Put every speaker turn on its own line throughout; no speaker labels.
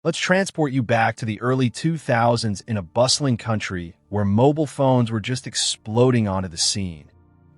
Let's transport you back to the early 2000s in a bustling country where mobile phones were just exploding onto the scene,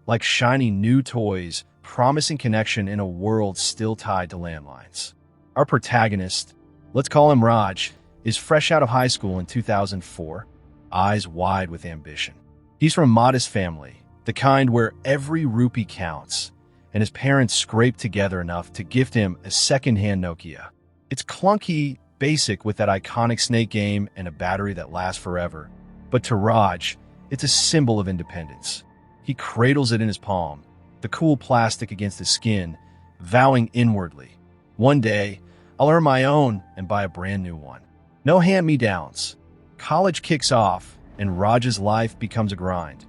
like shiny new toys promising connection in a world still tied to landlines. Our protagonist, let's call him Raj, is fresh out of high school in 2004, eyes wide with ambition. He's from a modest family, the kind where every rupee counts, and his parents scraped together enough to gift him a second-hand Nokia. It's clunky, basic with that iconic snake game and a battery that lasts forever. But to Raj, it's a symbol of independence. He cradles it in his palm, the cool plastic against his skin, vowing inwardly, "One day, I'll earn my own and buy a brand new one." No hand-me-downs. College kicks off, and Raj's life becomes a grind.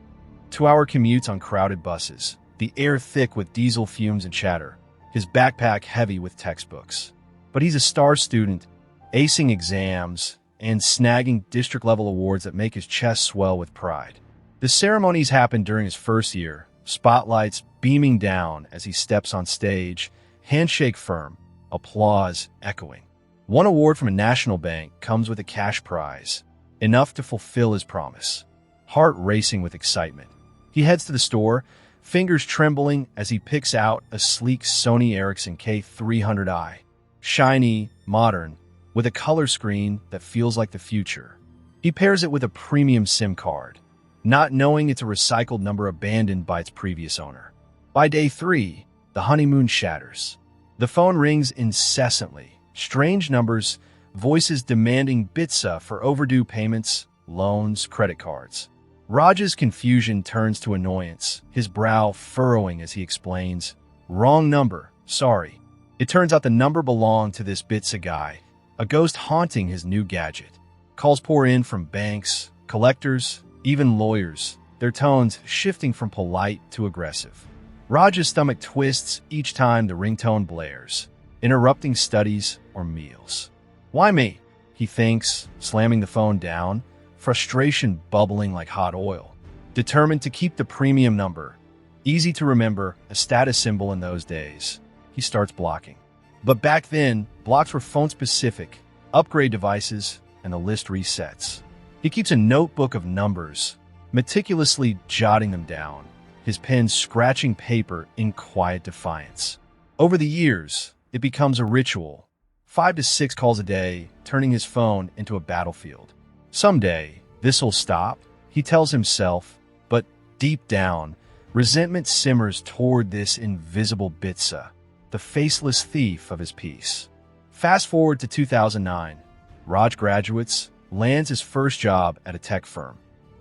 2-hour commutes on crowded buses, the air thick with diesel fumes and chatter, his backpack heavy with textbooks. But he's a star student, acing exams and snagging district-level awards that make his chest swell with pride. The ceremonies happen during his first year, spotlights beaming down as he steps on stage, handshake firm, applause echoing. One award from a national bank comes with a cash prize, enough to fulfill his promise. Heart racing with excitement, he heads to the store, fingers trembling as he picks out a sleek Sony Ericsson K300i. Shiny, modern, with a color screen that feels like the future. He pairs it with a premium SIM card, not knowing it's a recycled number abandoned by its previous owner. By day 3, the honeymoon shatters. The phone rings incessantly, strange numbers, voices demanding bitsa for overdue payments, loans, credit cards. Raj's confusion turns to annoyance, his brow furrowing as he explains, "Wrong number, sorry." It turns out the number belonged to this bitsa guy, a ghost haunting his new gadget. Calls pour in from banks, collectors, even lawyers, their tones shifting from polite to aggressive. Raj's stomach twists each time the ringtone blares, interrupting studies or meals. "Why me?" he thinks, slamming the phone down, frustration bubbling like hot oil. Determined to keep the premium number, easy to remember, a status symbol in those days, he starts blocking. But back then, blocks were phone-specific, upgrade devices, and the list resets. He keeps a notebook of numbers, meticulously jotting them down, his pen scratching paper in quiet defiance. Over the years, it becomes a ritual. 5 to 6 calls a day, turning his phone into a battlefield. Someday, this'll stop, he tells himself, but deep down, resentment simmers toward this invisible bitsa, the faceless thief of his peace. Fast forward to 2009. Raj graduates, lands his first job at a tech firm.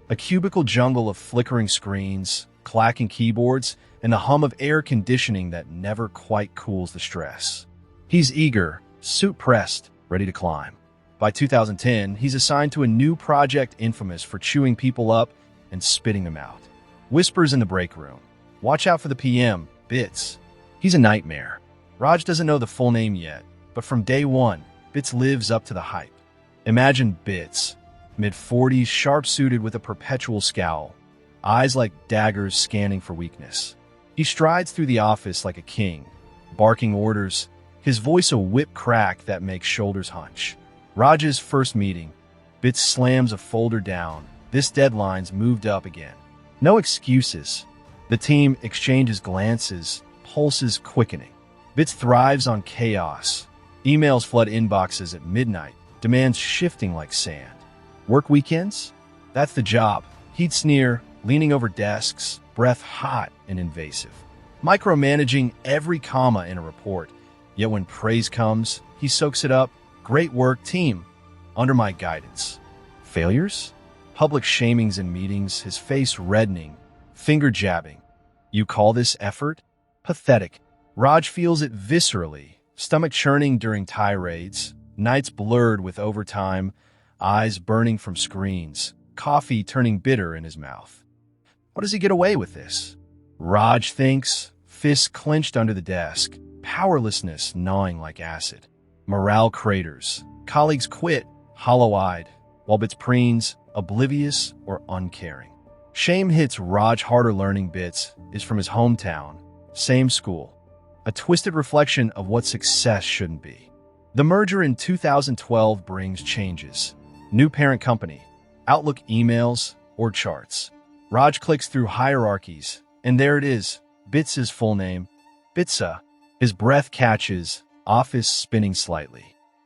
A cubicle jungle of flickering screens, clacking keyboards, and the hum of air conditioning that never quite cools the stress. He's eager, suit pressed, ready to climb. By 2010, he's assigned to a new project infamous for chewing people up and spitting them out. Whispers in the break room. "Watch out for the PM, Bits." He's a nightmare. Raj doesn't know the full name yet, but from day one, Bits lives up to the hype. Imagine Bits, mid-40s, sharp-suited with a perpetual scowl, eyes like daggers scanning for weakness. He strides through the office like a king, barking orders, his voice a whip crack that makes shoulders hunch. Raj's first meeting, Bits slams a folder down. This deadline's moved up again. No excuses. The team exchanges glances, pulses quickening. Bits thrives on chaos. Emails flood inboxes at midnight, demands shifting like sand. Work weekends? That's the job. He'd sneer, leaning over desks, breath hot and invasive. Micromanaging every comma in a report. Yet when praise comes, he soaks it up. "Great work, team. Under my guidance." Failures? Public shamings in meetings, his face reddening, finger jabbing. "You call this effort? Pathetic." Raj feels it viscerally, stomach churning during tirades, nights blurred with overtime, eyes burning from screens, coffee turning bitter in his mouth. What does he get away with this? Raj thinks, fists clenched under the desk, powerlessness gnawing like acid. Morale craters. Colleagues quit, hollow-eyed, while Bits preens, oblivious or uncaring. Shame hits Raj harder. Learning Bits is from his hometown, same school. A twisted reflection of what success shouldn't be. The merger in 2012 brings changes. New parent company, Outlook emails, or charts. Raj clicks through hierarchies, and there it is, Bits's full name, Bitsa. His breath catches, office spinning slightly.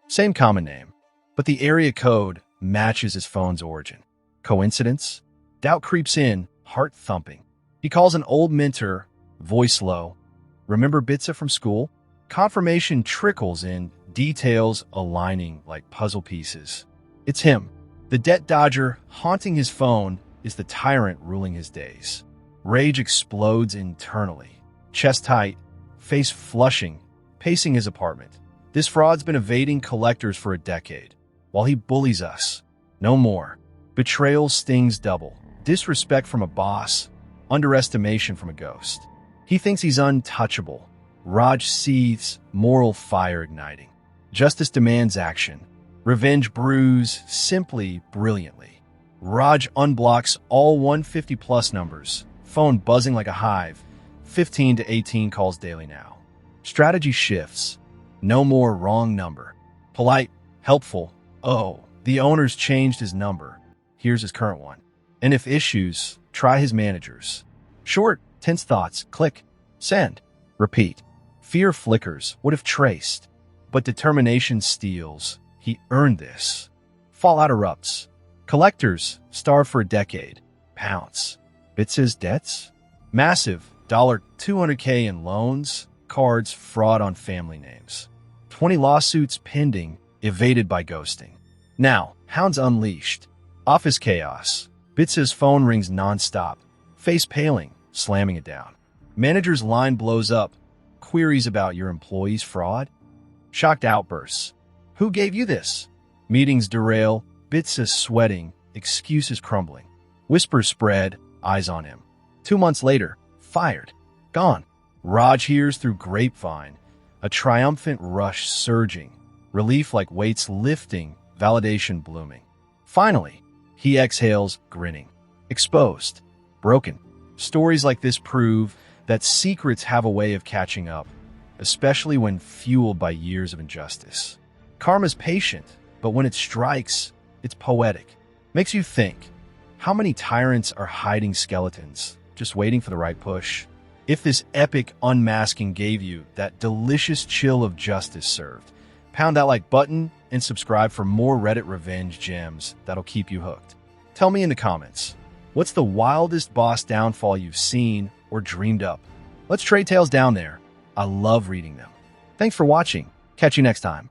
Same common name, but the area code matches his phone's origin. Coincidence? Doubt creeps in, heart thumping. He calls an old mentor, voice low. Remember Bitsa from school? Confirmation trickles in, details aligning like puzzle pieces. It's him. The debt dodger haunting his phone is the tyrant ruling his days. Rage explodes internally. Chest tight, face flushing, pacing his apartment. This fraud's been evading collectors for a decade, while he bullies us. No more. Betrayal stings double. Disrespect from a boss, underestimation from a ghost. He thinks he's untouchable. Raj seethes, moral fire igniting. Justice demands action. Revenge brews simply, brilliantly. Raj unblocks all 150-plus numbers, phone buzzing like a hive. 15 to 18 calls daily now. Strategy shifts. No more wrong number. Polite, helpful. Oh, the owner's changed his number. Here's his current one. And if issues, try his managers. Short, tense thoughts. Click. Send. Repeat. Fear flickers. What if traced? But determination steals. He earned this. Fallout erupts. Collectors, starve for a decade. Pounce. Bits' debts? Massive. $200K in loans, cards, fraud on family names. 20 lawsuits pending, evaded by ghosting. Now, hounds unleashed. Office chaos. Bits' phone rings nonstop. Face paling, slamming it down. Manager's line blows up. Queries about your employee's fraud? Shocked outbursts. Who gave you this? Meetings derail. Bits is sweating. Excuses crumbling. Whispers spread. Eyes on him. 2 months later, fired. Gone. Raj hears through grapevine. A triumphant rush surging. Relief like weights lifting. Validation blooming. Finally, he exhales, grinning. Exposed. Broken. Stories like this prove that secrets have a way of catching up, especially when fueled by years of injustice. Karma's patient, but when it strikes, it's poetic. Makes you think, how many tyrants are hiding skeletons, just waiting for the right push? If this epic unmasking gave you that delicious chill of justice served, pound that like button and subscribe for more Reddit revenge gems that'll keep you hooked. Tell me in the comments, what's the wildest boss downfall you've seen or dreamed up? Let's trade tales down there. I love reading them. Thanks for watching. Catch you next time.